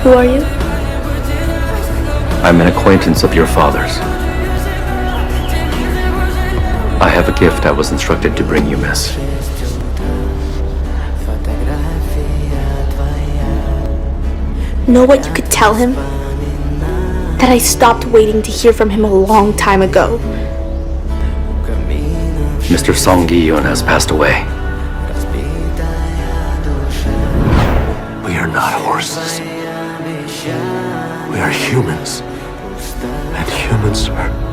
Who are you? I'm an acquaintance of your father's. I have a gift I was instructed to bring you, miss. Know what you could tell him? That I stopped waiting to hear from him a long time ago. Mr. HUN has passed away. We are not horses. We are humans. And humans are